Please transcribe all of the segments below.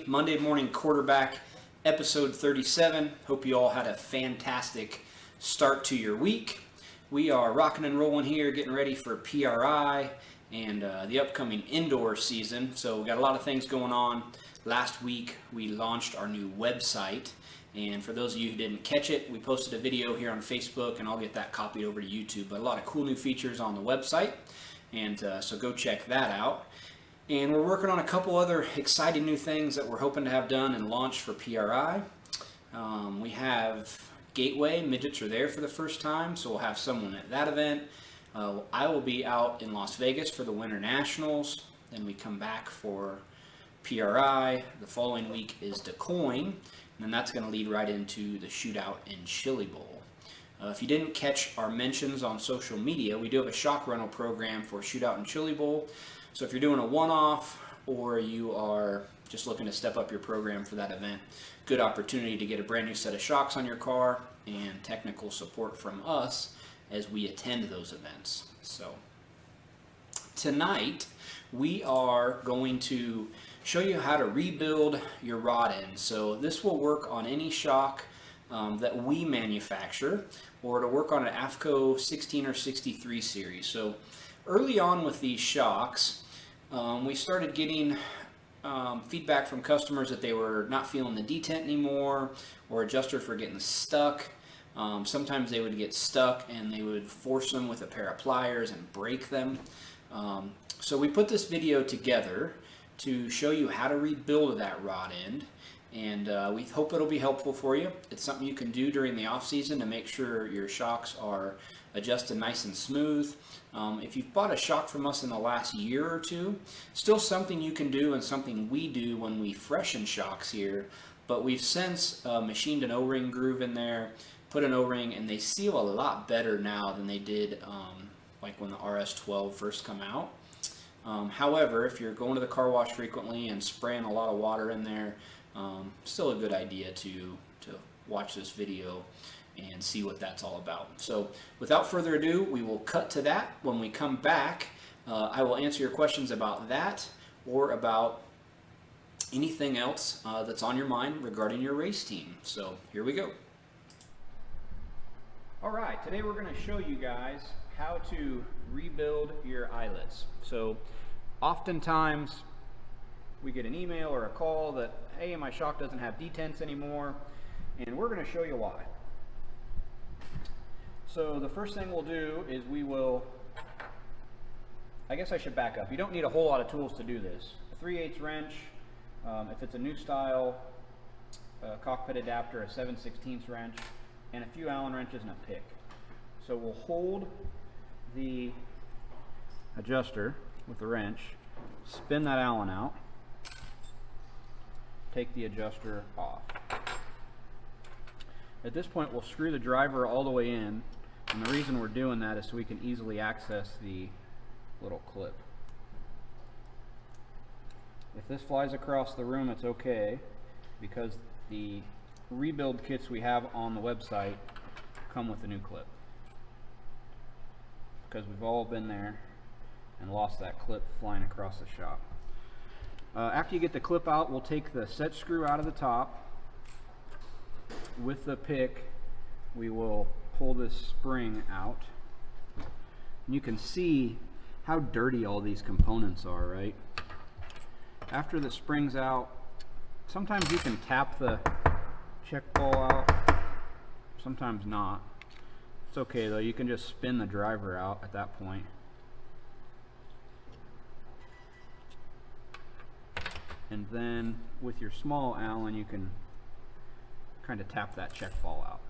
Monday Morning Quarterback, episode 37. Hope you all had a fantastic start to your week. We are rocking and rolling here, getting ready for PRI and the upcoming indoor season. So we got a lot of things going on. Last week we launched our new website, and for those of you who didn't catch it, we posted a video here on Facebook, and I'll get that copied over to YouTube. But a lot of cool new features on the website, and so go check that out. And we're working on a couple other exciting new things that we're hoping to have done and launched for PRI. We have Gateway, midgets are there for the first time, so we'll have someone at that event. I will be out in Las Vegas for the Winter Nationals. Then we come back for PRI. The following week is Des Moines, and then that's going to lead right into the shootout in Chili Bowl. If you didn't catch our mentions on social media, we do have a shock rental program for shootout and Chili Bowl. So if you're doing a one-off or you are just looking to step up your program for that event, good opportunity to get a brand new set of shocks on your car and technical support from us as we attend those events. So tonight we are going to show you how to rebuild your rod end. So this will work on any shock that we manufacture, or to work on an AFCO 16 or 63 series. So early on with these shocks, we started getting feedback from customers that they were not feeling the detent anymore, or adjusters were getting stuck. Sometimes they would get stuck and they would force them with a pair of pliers and break them. So we put this video together to show you how to rebuild that rod end, and we hope it'll be helpful for you. It's something you can do during the off season to make sure your shocks are adjusted nice and smooth. If you've bought a shock from us in the last year or two, still something you can do and something we do when we freshen shocks here, but we've since machined an O-ring groove in there, put an O-ring, and they seal a lot better now than they did like when the RS-12 first come out. However, if you're going to the car wash frequently and spraying a lot of water in there, still a good idea to watch this video and see what that's all about. So without further ado, we will cut to that. When we come back, I will answer your questions about that or about anything else that's on your mind regarding your race team. So here we go. All right, today we're going to show you guys how to rebuild your eyelets. So oftentimes we get an email or a call that, hey, my shock doesn't have detents anymore, and we're going to show you why. So the first thing we'll do is we will, I guess I should back up. You don't need a whole lot of tools to do this. A 3/8 wrench, if it's a new style cockpit adapter, a 7/16 wrench, and a few Allen wrenches and a pick. So we'll hold the adjuster with the wrench, spin that Allen out, take the adjuster off. At this point, we'll screw the driver all the way in, and the reason we're doing that is so we can easily access the little clip. If this flies across the room, it's okay, because the rebuild kits we have on the website come with a new clip, because we've all been there and lost that clip flying across the shop. After you get the clip out, we'll take the set screw out of the top. With the pick, we will pull this spring out. And you can see how dirty all these components are, right? After the spring's out, sometimes you can tap the check ball out, sometimes not. It's okay though, you can just spin the driver out at that point. And then with your small Allen, you can kind of tap that check ball out.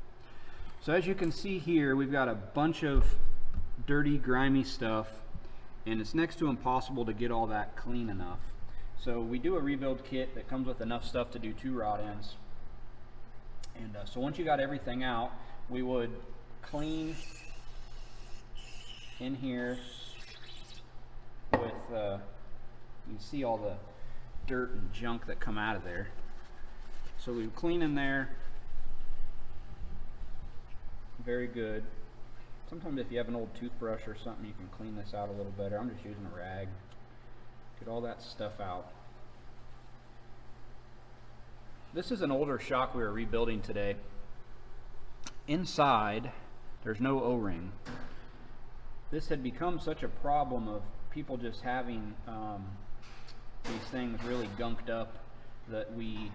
So as you can see here, we've got a bunch of dirty, grimy stuff, and it's next to impossible to get all that clean enough. So we do a rebuild kit that comes with enough stuff to do 2 rod ends. And so once you got everything out, we would clean in here with, you can see all the dirt and junk that come out of there. So we clean in there very good. Sometimes if you have an old toothbrush or something, you can clean this out a little better. I'm just using a rag. Get all that stuff out. this is an older shock we were rebuilding today. Inside, there's no O-ring. This had become such a problem of people just having these things really gunked up that we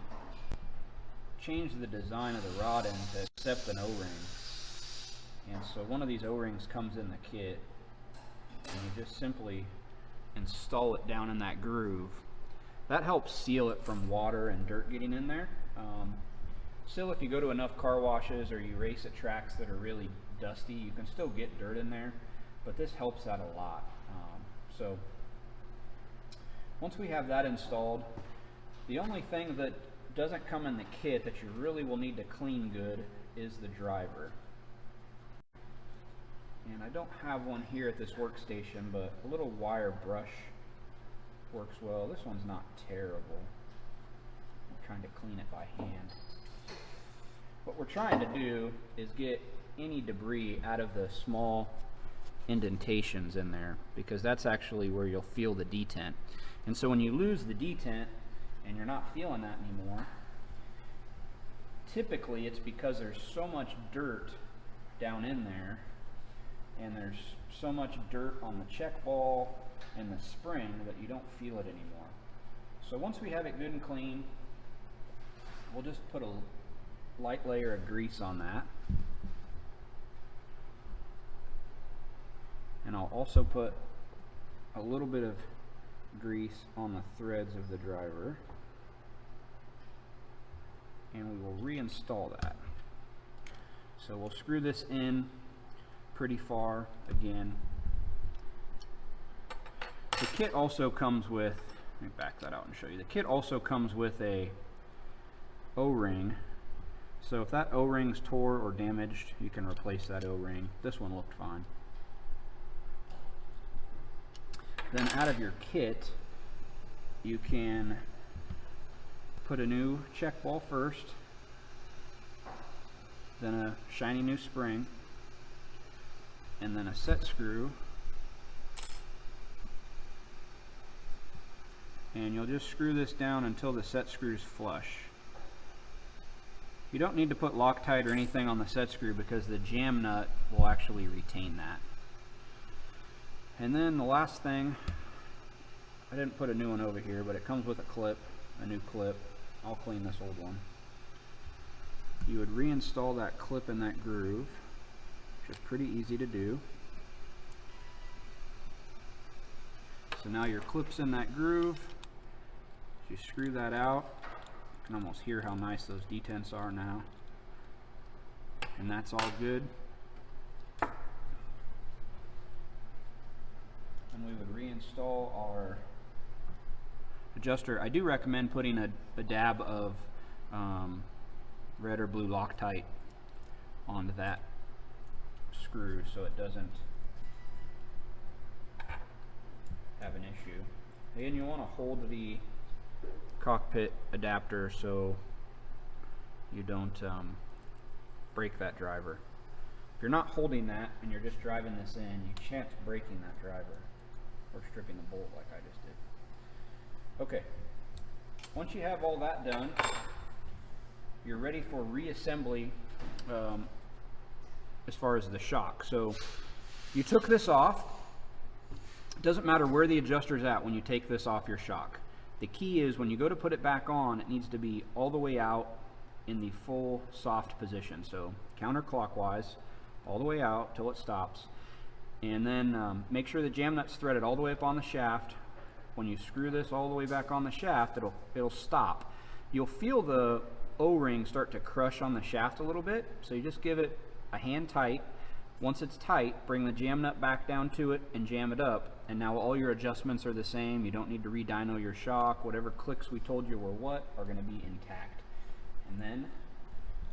changed the design of the rod end to accept an O-ring. And so one of these O-rings comes in the kit, and you just simply install it down in that groove. That helps seal it from water and dirt getting in there. Still, if you go to enough car washes or you race at tracks that are really dusty, you can still get dirt in there, but this helps that a lot. So once we have that installed, the only thing that doesn't come in the kit that you really will need to clean good is the driver. And I don't have one here at this workstation, but a little wire brush works well. This one's not terrible. I'm trying to clean it by hand. What we're trying to do is get any debris out of the small indentations in there, because that's actually where you'll feel the detent. And so when you lose the detent and you're not feeling that anymore, typically it's because there's so much dirt down in there, and there's so much dirt on the check ball and the spring that you don't feel it anymore. So once we have it good and clean, we'll just put a light layer of grease on that. And I'll also put a little bit of grease on the threads of the driver. And we will reinstall that. So we'll screw this in pretty far again. The kit also comes with, let me back that out and show you. The kit also comes with a O-ring. So if that O-ring's tore or damaged, you can replace that O-ring. This one looked fine. Then out of your kit, you can put a new check ball first, then a shiny new spring, and then a set screw. And you'll just screw this down until the set screw's flush. You don't need to put Loctite or anything on the set screw because the jam nut will actually retain that. And then the last thing, I didn't put a new one over here, but it comes with a clip, a new clip. I'll clean this old one. You would reinstall that clip in that groove, which is pretty easy to do. So now your clip's in that groove. You screw that out. You can almost hear how nice those detents are now. And that's all good. And we would reinstall our adjuster. I do recommend putting a dab of red or blue Loctite onto that screw so it doesn't have an issue. And you want to hold the cockpit adapter so you don't break that driver. If you're not holding that and you're just driving this in, you chance breaking that driver or stripping the bolt like I just did. Okay, once you have all that done, you're ready for reassembly as far as the shock. So you took this off. It doesn't matter where the adjuster's at when you take this off your shock. The key is when you go to put it back on, it needs to be all the way out in the full soft position. So counterclockwise, all the way out till it stops. And then make sure the jam nut's threaded all the way up on the shaft. When you screw this all the way back on the shaft, it'll stop. You'll feel the O-ring start to crush on the shaft a little bit, so you just give it a hand tight. Once it's tight, bring the jam nut back down to it and jam it up, and now all your adjustments are the same. You don't need to re-dyno your shock. Whatever clicks we told you were what are going to be intact. And then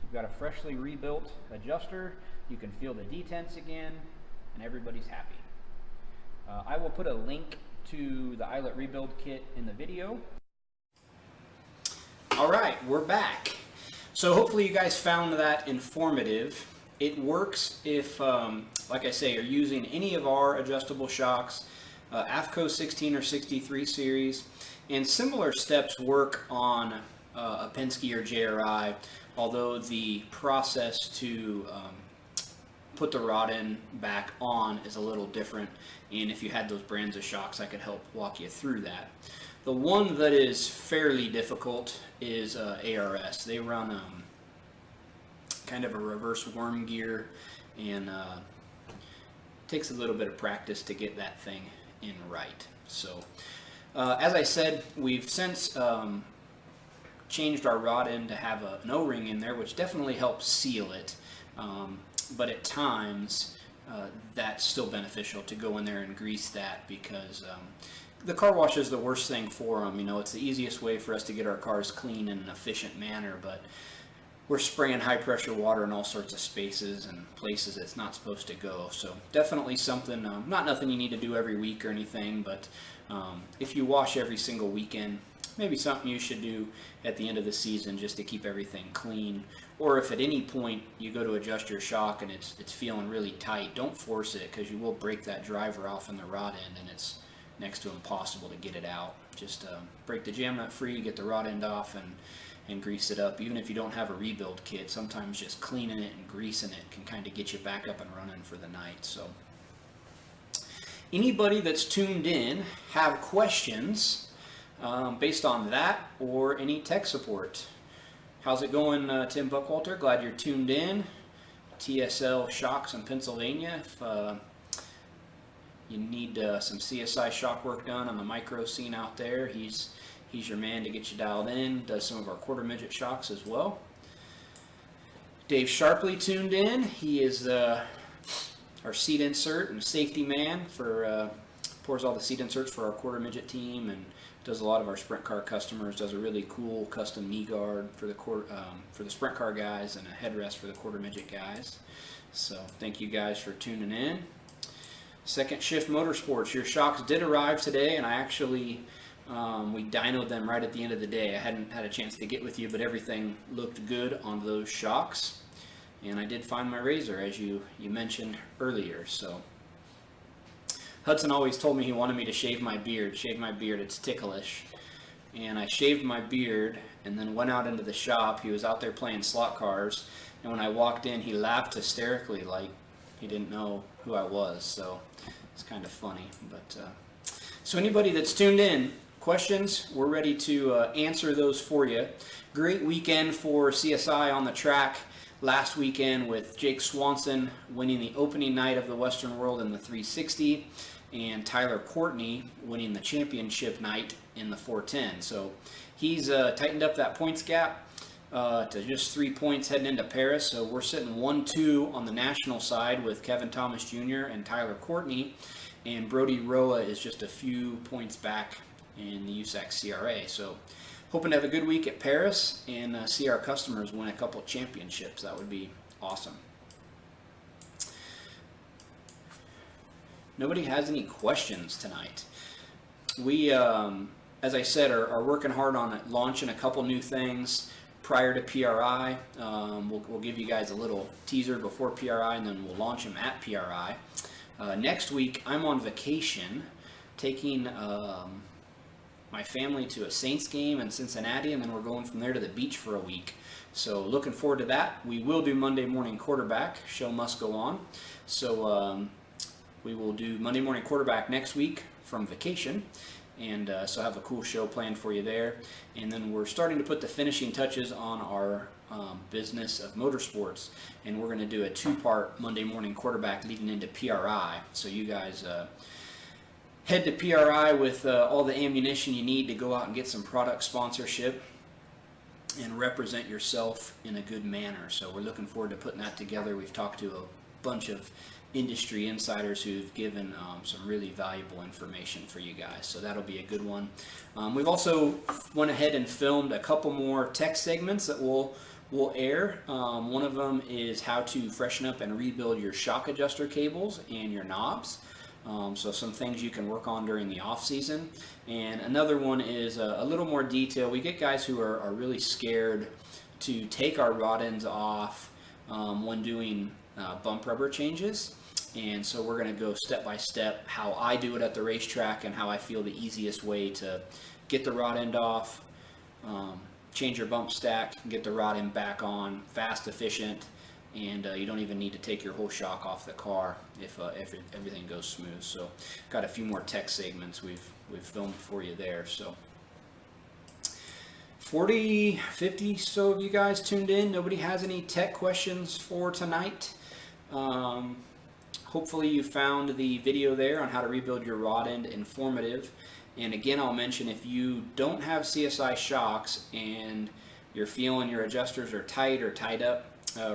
you've got a freshly rebuilt adjuster. You can feel the detents again, and everybody's happy. I will put a link to the eyelet rebuild kit in the video. All right, we're back. So hopefully you guys found that informative. It works if, like I say, you're using any of our adjustable shocks, AFCO 16 or 63 series, and similar steps work on a Penske or JRI, although the process to put the rod end back on is a little different, and if you had those brands of shocks, I could help walk you through that. The one that is fairly difficult is ARS. They run kind of a reverse worm gear, and takes a little bit of practice to get that thing in right. So as I said, we've since changed our rod end to have an O-ring in there, which definitely helps seal it, but at times that's still beneficial to go in there and grease that, because the car wash is the worst thing for them. You know, it's the easiest way for us to get our cars clean in an efficient manner, but we're spraying high pressure water in all sorts of spaces and places it's not supposed to go. So definitely something, not nothing you need to do every week or anything, but if you wash every single weekend, maybe something you should do at the end of the season just to keep everything clean. Or if at any point you go to adjust your shock and it's feeling really tight, don't force it, because you will break that driver off in the rod end and it's next to impossible to get it out. Just break the jam nut free, get the rod end off, and grease it up. Even if you don't have a rebuild kit, sometimes just cleaning it and greasing it can kind of get you back up and running for the night. So anybody that's tuned in have questions based on that or any tech support? How's it going, Tim Buckwalter? Glad you're tuned in. TSL Shocks in Pennsylvania. If you need some CSI shock work done on the micro scene out there, he's your man to get you dialed in. Does some of our quarter midget shocks as well. Dave Sharpley tuned in. He is our seat insert and safety man for pours all the seat inserts for our quarter midget team, and does a lot of our sprint car customers. Does a really cool custom knee guard for the sprint car guys, and a headrest for the quarter midget guys. So thank you guys for tuning in. Second Shift Motorsports, your shocks did arrive today, and I actually we dynoed them right at the end of the day. I hadn't had a chance to get with you, but everything looked good on those shocks. And I did find my razor, as you mentioned earlier. So Hudson always told me he wanted me to shave my beard. It's ticklish. And I shaved my beard and then went out into the shop. He was out there playing slot cars, and when I walked in, he laughed hysterically like he didn't know who I was. So it's kind of funny. But so anybody that's tuned in, questions, we're ready to answer those for you. Great weekend for CSI on the track last weekend, with Jake Swanson winning the opening night of the Western World in the 360, and Tyler Courtney winning the championship night in the 410. So he's tightened up that points gap to just 3 points heading into Paris. So we're sitting 1-2 on the national side with Kevin Thomas Jr. and Tyler Courtney, and Brody Roa is just a few points back in the USAC CRA. So hoping to have a good week at Paris and see our customers win a couple championships. That would be awesome. Nobody has any questions tonight. We, as I said, are working hard on launching a couple new things prior to PRI. We'll give you guys a little teaser before PRI, and then we'll launch them at PRI. Next week, I'm on vacation, taking my family to a Saints game in Cincinnati, and then we're going from there to the beach for a week. So looking forward to that. We will do Monday morning quarterback. Show must go on. So we will do Monday morning quarterback next week from vacation, and so have a cool show planned for you there. And then we're starting to put the finishing touches on our business of motorsports, and we're going to do a 2-part Monday morning quarterback leading into PRI. So you guys head to PRI with all the ammunition you need to go out and get some product sponsorship and represent yourself in a good manner. So we're looking forward to putting that together. We've talked to a bunch of industry insiders who've given some really valuable information for you guys. So that'll be a good one. We've also went ahead and filmed a couple more tech segments that we'll air. One of them is how to freshen up and rebuild your shock adjuster cables and your knobs. So some things you can work on during the off season. And another one is a little more detail. We get guys who are really scared to take our rod ends off when doing bump rubber changes. And so we're going to go step by step how I do it at the racetrack and how I feel the easiest way to get the rod end off, change your bump stack, get the rod end back on, fast, efficient, and you don't even need to take your whole shock off the car if everything goes smooth. So got a few more tech segments we've filmed for you there. So 40, 50 so of you guys tuned in. Nobody has any tech questions for tonight. Hopefully you found the video there on how to rebuild your rod end informative. And again, I'll mention, if you don't have CSI shocks and you're feeling your adjusters are tight or tied up,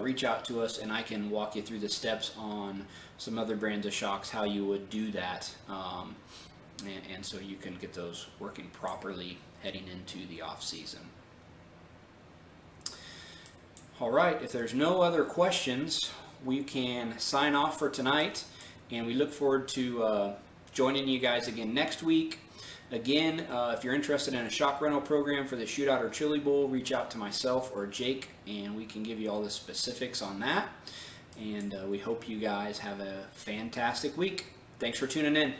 reach out to us and I can walk you through the steps on some other brands of shocks, how you would do that, and so you can get those working properly heading into the off season. All right, if there's no other questions, we can sign off for tonight, and we look forward to joining you guys again next week. Again, if you're interested in a shock rental program for the Shootout or Chili Bowl, reach out to myself or Jake, and we can give you all the specifics on that. And we hope you guys have a fantastic week. Thanks for tuning in.